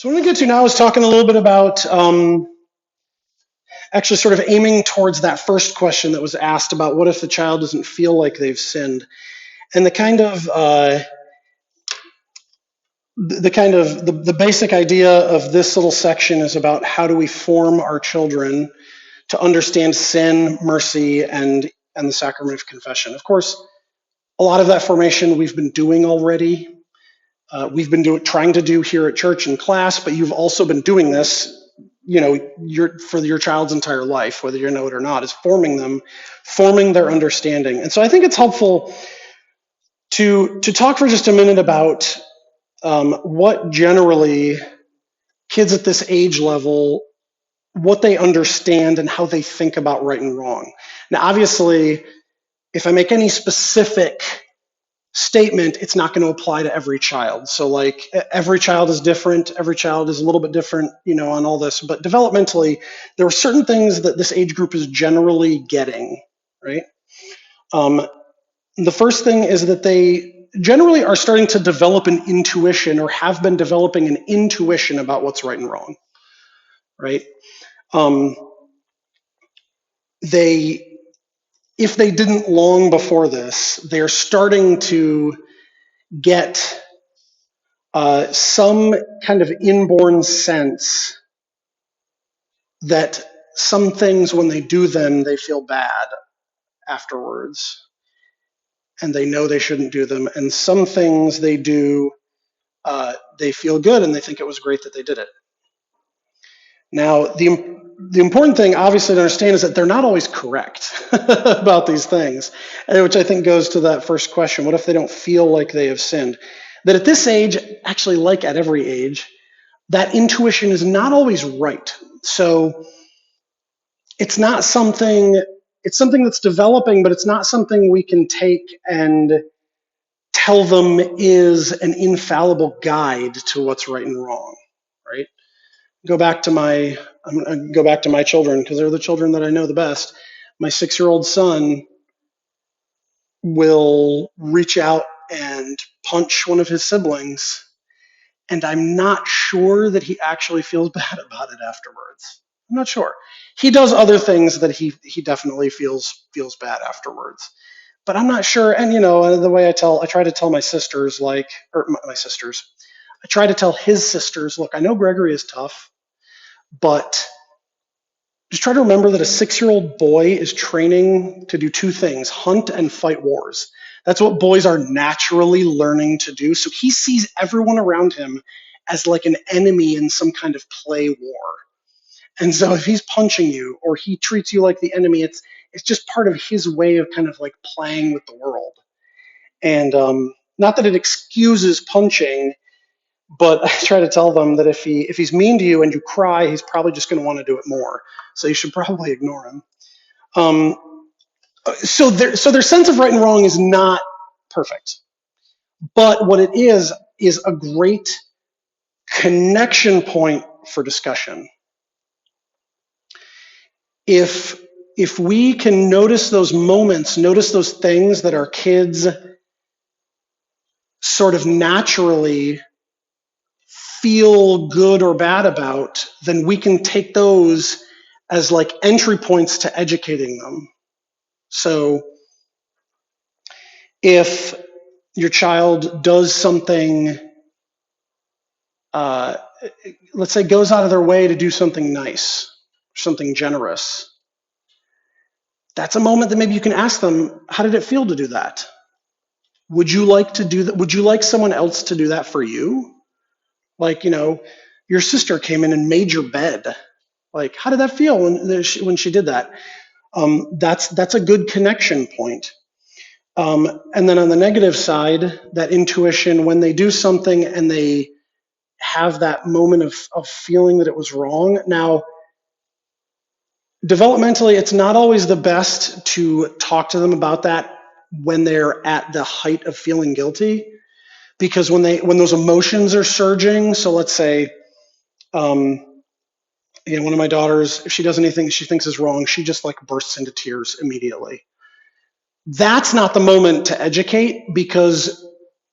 So what I'm going to get to now is talking a little bit about actually sort of aiming towards that first question that was asked about what if the child doesn't feel like they've sinned, and the basic idea of this little section is about how do we form our children to understand sin, mercy, and the sacrament of confession. Of course, a lot of that formation we've been doing already. We've been trying to do here at church in class, but you've also been doing this, for your child's entire life, whether you know it or not, is forming them, forming their understanding. And so I think it's helpful to talk for just a minute about what generally kids at this age level, what they understand and how they think about right and wrong. Now, obviously, if I make any specific statement, it's not going to apply to every child. So like every child is different. Every child is a little bit different, on all this. But developmentally, there are certain things that this age group is generally getting, right? The first thing is that they generally are starting to develop an intuition or have been developing an intuition about what's right and wrong, right? If they didn't long before this, they're starting to get some kind of inborn sense that some things, when they do them, they feel bad afterwards, and they know they shouldn't do them. And some things they do, they feel good, and they think it was great that they did it. Now, the important thing, obviously, to understand is that they're not always correct about these things, which I think goes to that first question: what if they don't feel like they have sinned? That at this age, actually, like at every age, that intuition is not always right. So it's something that's developing, but it's not something we can take and tell them is an infallible guide to what's right and wrong, right? I'm going to go back to my children because they're the children that I know the best. My 6-year-old son will reach out and punch one of his siblings, and I'm not sure that he actually feels bad about it afterwards. I'm not sure. He does other things that he definitely feels bad afterwards, but I'm not sure. And the way I try to tell my sisters, I try to tell his sisters, look, I know Gregory is tough, but just try to remember that a 6-year-old boy is training to do two things: hunt and fight wars. That's what boys are naturally learning to do. So he sees everyone around him as like an enemy in some kind of play war. And so if he's punching you or he treats you like the enemy, it's just part of his way of kind of like playing with the world. And not that it excuses punching, but I try to tell them that if he's mean to you and you cry, he's probably just going to want to do it more. So you should probably ignore him. So their sense of right and wrong is not perfect, but what it is a great connection point for discussion. If we can notice those moments, notice those things that our kids sort of naturally feel good or bad about, then we can take those as like entry points to educating them. So if your child does something, let's say goes out of their way to do something nice, something generous, that's a moment that maybe you can ask them, how did it feel to do that? Would you like to do that? Would you like someone else to do that for you? Like, your sister came in and made your bed. Like, how did that feel when she did that? That's a good connection point. And then on the negative side, that intuition, when they do something and they have that moment of feeling that it was wrong. Now, developmentally, it's not always the best to talk to them about that when they're at the height of feeling guilty, because when those emotions are surging. So let's say, one of my daughters, if she does anything she thinks is wrong, she just like bursts into tears immediately. That's not the moment to educate, because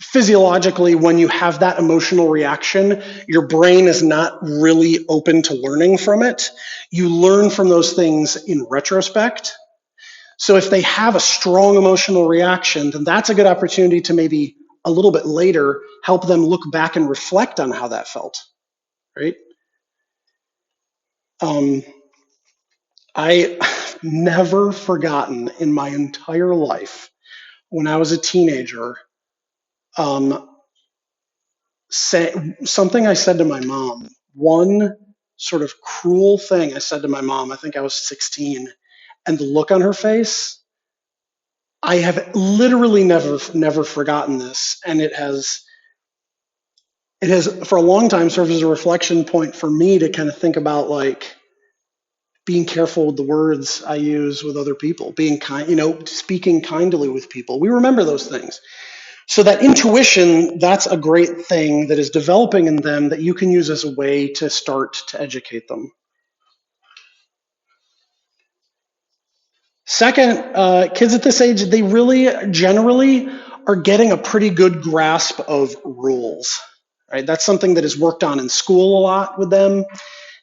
physiologically, when you have that emotional reaction, your brain is not really open to learning from it. You learn from those things in retrospect. So if they have a strong emotional reaction, then that's a good opportunity to maybe a little bit later help them look back and reflect on how that felt, right? Um, I never forgotten in my entire life when I was a teenager, um, something I said to my mom. One sort of cruel thing I said to my mom. I think I was 16, and the look on her face. I have literally never forgotten this, and it has for a long time served as a reflection point for me to kind of think about like being careful with the words I use with other people, being kind, speaking kindly with people. We remember those things. So that intuition, that's a great thing that is developing in them that you can use as a way to start to educate them. Second, kids at this age, they really generally are getting a pretty good grasp of rules. Right? That's something that is worked on in school a lot with them.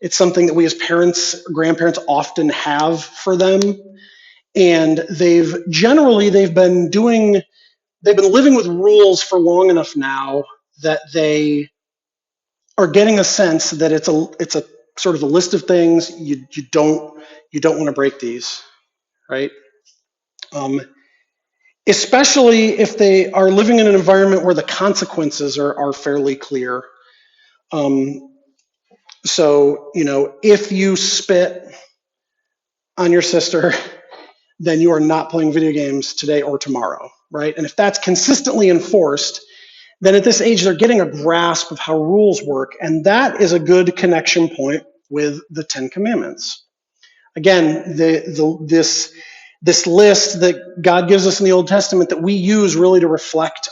It's something that we as parents, grandparents often have for them. And they've been living with rules for long enough now that they are getting a sense that it's a sort of a list of things you don't want to break these, right? Um, Especially if they are living in an environment where the consequences are fairly clear. Um, so, if you spit on your sister, then you are not playing video games today or tomorrow, right? And if that's consistently enforced, then at this age, they're getting a grasp of how rules work. And that is a good connection point with the Ten Commandments. Again, this list that God gives us in the Old Testament that we use really to reflect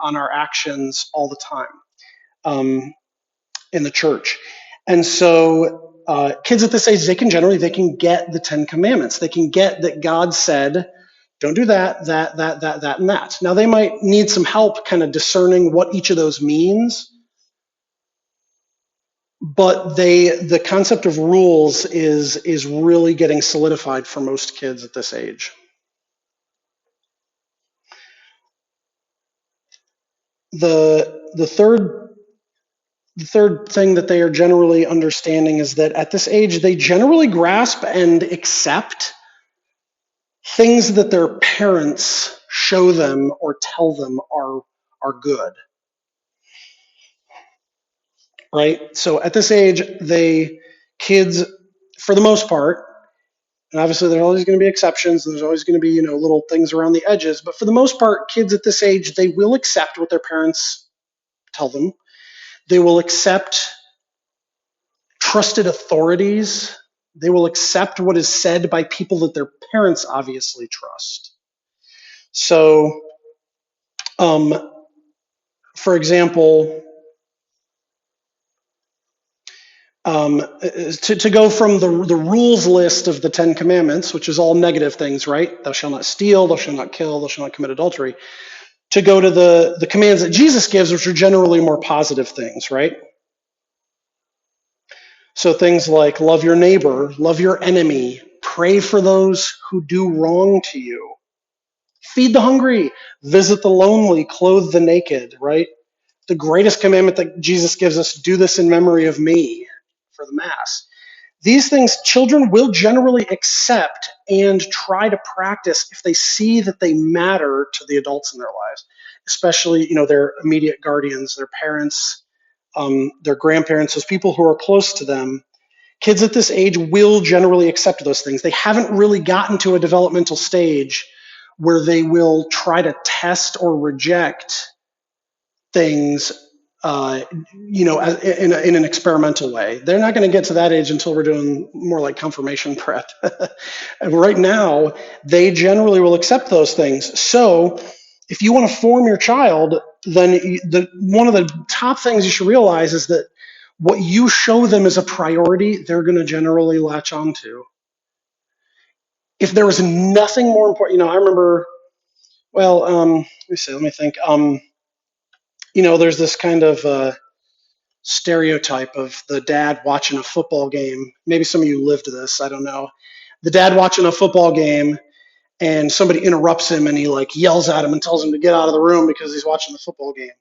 on our actions all the time in the church. And so kids at this age, they can get the Ten Commandments. They can get that God said, don't do that, that, and that. Now they might need some help kind of discerning what each of those means, but the concept of rules is really getting solidified for most kids at this age. The third thing that they are generally understanding is that at this age they generally grasp and accept things that their parents show them or tell them are good, right? So at this age, kids, for the most part, and obviously there's always going to be exceptions, and there's always going to be little things around the edges, but for the most part, kids at this age, they will accept what their parents tell them. They will accept trusted authorities. They will accept what is said by people that their parents obviously trust. So, for example, to go from the rules list of the Ten Commandments, which is all negative things, right? Thou shalt not steal, thou shalt not kill, thou shalt not commit adultery, to go to the commands that Jesus gives, which are generally more positive things, right? So things like love your neighbor, love your enemy, pray for those who do wrong to you, feed the hungry, visit the lonely, clothe the naked, right? The greatest commandment that Jesus gives us, do this in memory of me for the Mass. These things children will generally accept and try to practice if they see that they matter to the adults in their lives, especially their immediate guardians, their parents, their grandparents, those people who are close to them. Kids at this age will generally accept those things. They haven't really gotten to a developmental stage where they will try to test or reject things, in an experimental way. They're not going to get to that age until we're doing more like confirmation prep. And right now, they generally will accept those things. So if you want to form your child, then one of the top things you should realize is that what you show them as a priority, they're going to generally latch onto. If there was nothing more important, I remember, well, let me think. there's this kind of stereotype of the dad watching a football game. Maybe some of you lived this, I don't know. The dad watching a football game and somebody interrupts him and he like yells at him and tells him to get out of the room because he's watching the football game.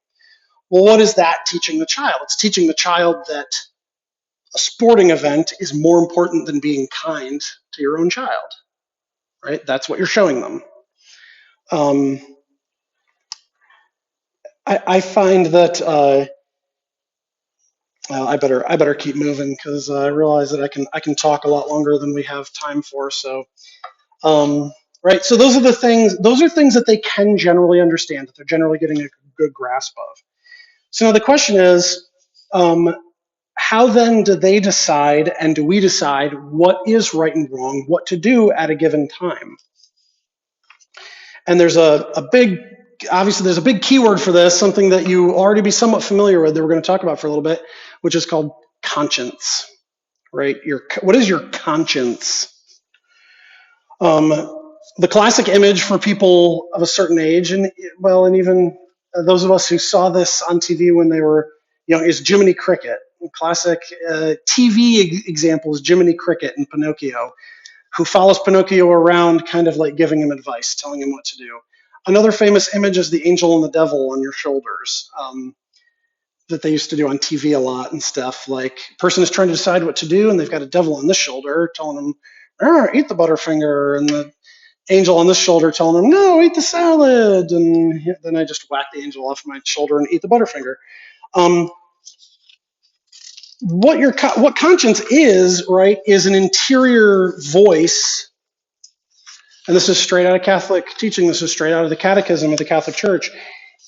Well, what is that teaching the child? It's teaching the child that a sporting event is more important than being kind to your own child, right? That's what you're showing them. Um, I find that well, I better keep moving because I realize that I can talk a lot longer than we have time for. So, right. So those are the things. Those are things that they can generally understand. That they're generally getting a good grasp of. So now the question is, how then do they decide, and do we decide what is right and wrong, what to do at a given time? And there's a big, obviously there's a big keyword for this, something that you already be somewhat familiar with that we're going to talk about for a little bit, which is called conscience, right? What is your conscience? The classic image for people of a certain age, and well, and even those of us who saw this on TV when they were young, is Jiminy Cricket. Classic TV example is Jiminy Cricket in Pinocchio, who follows Pinocchio around, kind of like giving him advice, telling him what to do. Another famous image is the angel and the devil on your shoulders, that they used to do on TV a lot and stuff. Like, person is trying to decide what to do, and they've got a devil on this shoulder telling them, eat the Butterfinger, and the angel on this shoulder telling them, no, eat the salad. And then I just whack the angel off my shoulder and eat the Butterfinger. What conscience is, right, is an interior voice, and this is straight out of Catholic teaching, this is straight out of the Catechism of the Catholic Church,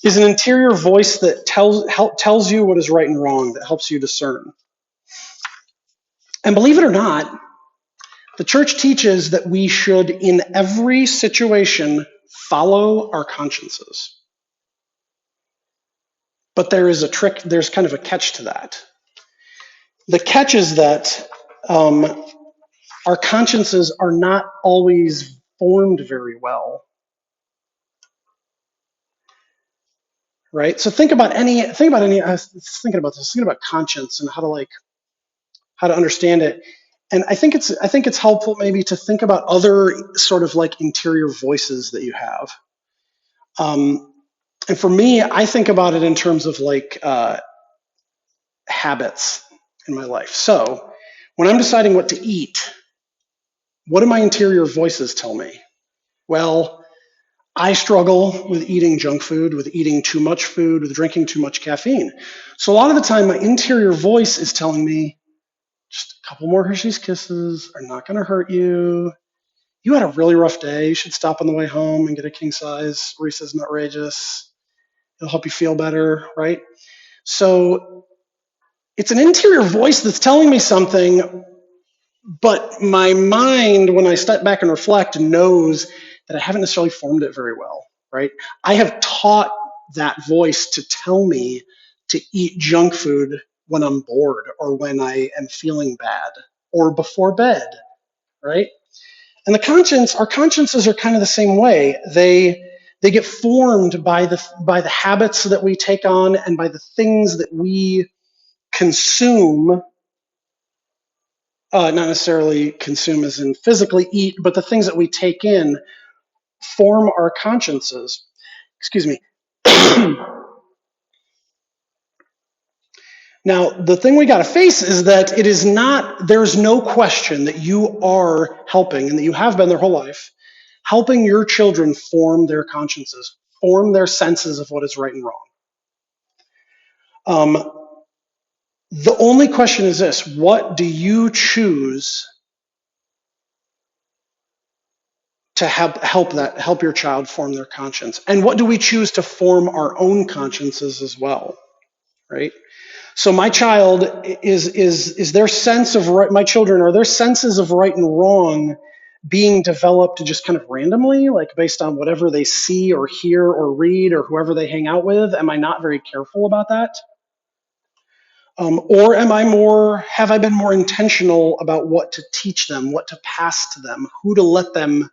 is an interior voice that tells you what is right and wrong, that helps you discern. And believe it or not, the Church teaches that we should, in every situation, follow our consciences. But there is a trick, there's kind of a catch to that. The catch is that our consciences are not always formed very well. Right? So think about any, I was thinking about this, thinking about conscience and how to understand it. And I think it's helpful maybe to think about other sort of like interior voices that you have. And for me, I think about it in terms of like habits in my life. So when I'm deciding what to eat, what do my interior voices tell me? Well, I struggle with eating junk food, with eating too much food, with drinking too much caffeine. So a lot of the time, my interior voice is telling me, just a couple more Hershey's Kisses are not going to hurt you. You had a really rough day. You should stop on the way home and get a king size Reese's Nutrageous. It'll help you feel better, right? So it's an interior voice that's telling me something, but my mind, when I step back and reflect, knows that I haven't necessarily formed it very well, right? I have taught that voice to tell me to eat junk food when I'm bored or when I am feeling bad or before bed, right? And our consciences are kind of the same way. They get formed by the habits that we take on and by the things that we consume. Not necessarily consume as in physically eat, but the things that we take in form our consciences. Excuse me. Now, the thing we got to face is that there's no question that you are helping, and that you have been their whole life, helping your children form their consciences, form their senses of what is right and wrong. The only question is this: what do you choose to help your child form their conscience? And what do we choose to form our own consciences as well, right? So my child is their sense of right, my children, are their senses of right and wrong being developed just kind of randomly, like based on whatever they see or hear or read or whoever they hang out with? Am I not very careful about that? Or have I been more intentional about what to teach them, what to pass to them, who to let them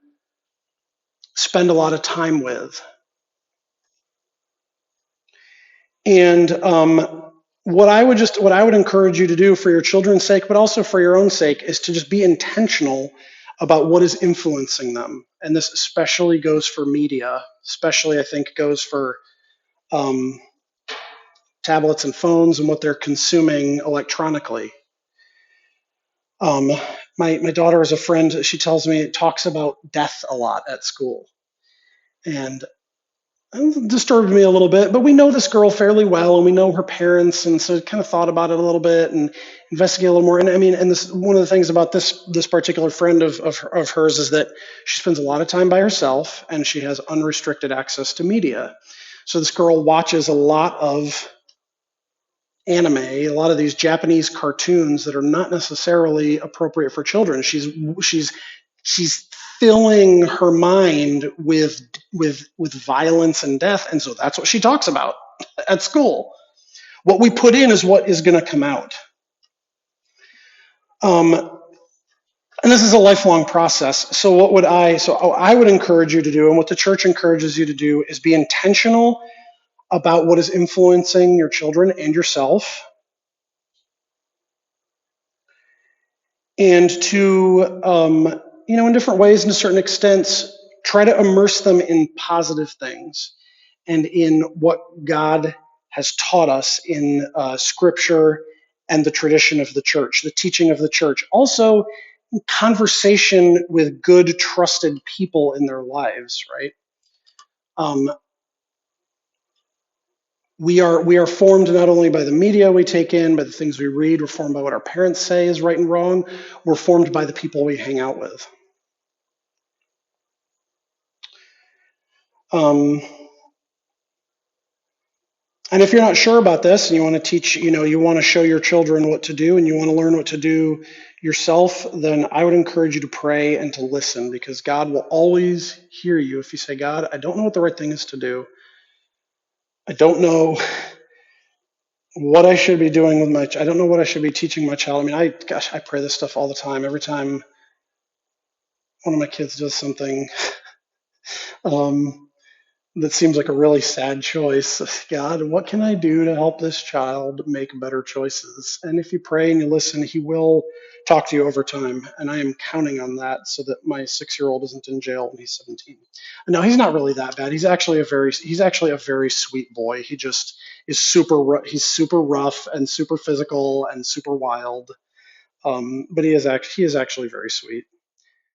spend a lot of time with? And what I would encourage you to do for your children's sake, but also for your own sake, is to just be intentional about what is influencing them. And this especially goes for media, especially I think goes for um, tablets and phones and what they're consuming electronically. Um, my daughter is a friend. She tells me it talks about death a lot at school, and it disturbed me a little bit. But we know this girl fairly well, and we know her parents, and so I kind of thought about it a little bit and investigated a little more. And I mean, and this one of the things about this particular friend of hers is that she spends a lot of time by herself, and she has unrestricted access to media. So this girl watches a lot of anime, a lot of these Japanese cartoons that are not necessarily appropriate for children. She's filling her mind with violence and death, and so that's what she talks about at school. What we put in is what is going to come out. Um, and this is a lifelong process. So I would encourage you to do, and what the church encourages you to do, is be intentional about what is influencing your children and yourself, and to in different ways and to certain extents try to immerse them in positive things and in what God has taught us in scripture and the tradition of the church, the teaching of the church. Also, conversation with good trusted people in their lives, right? um, we are formed not only by the media we take in, by the things we read. We're formed by what our parents say is right and wrong. We're formed by the people we hang out with. Um, and if you're not sure about this and you want to teach, you want to show your children what to do and you want to learn what to do yourself, then I would encourage you to pray and to listen, because God will always hear you if you say, God, I don't know what the right thing is to do. I don't know what I should be doing with I don't know what I should be teaching my child. I mean, I pray this stuff all the time. Every time one of my kids does something, um, that seems like a really sad choice. God, what can I do to help this child make better choices? And if you pray and you listen, He will talk to you over time. And I am counting on that so that my 6-year-old isn't in jail when he's 17. No, he's not really that bad. He's actually a very sweet boy. He just is he's super rough and super physical and super wild. But he is actually very sweet.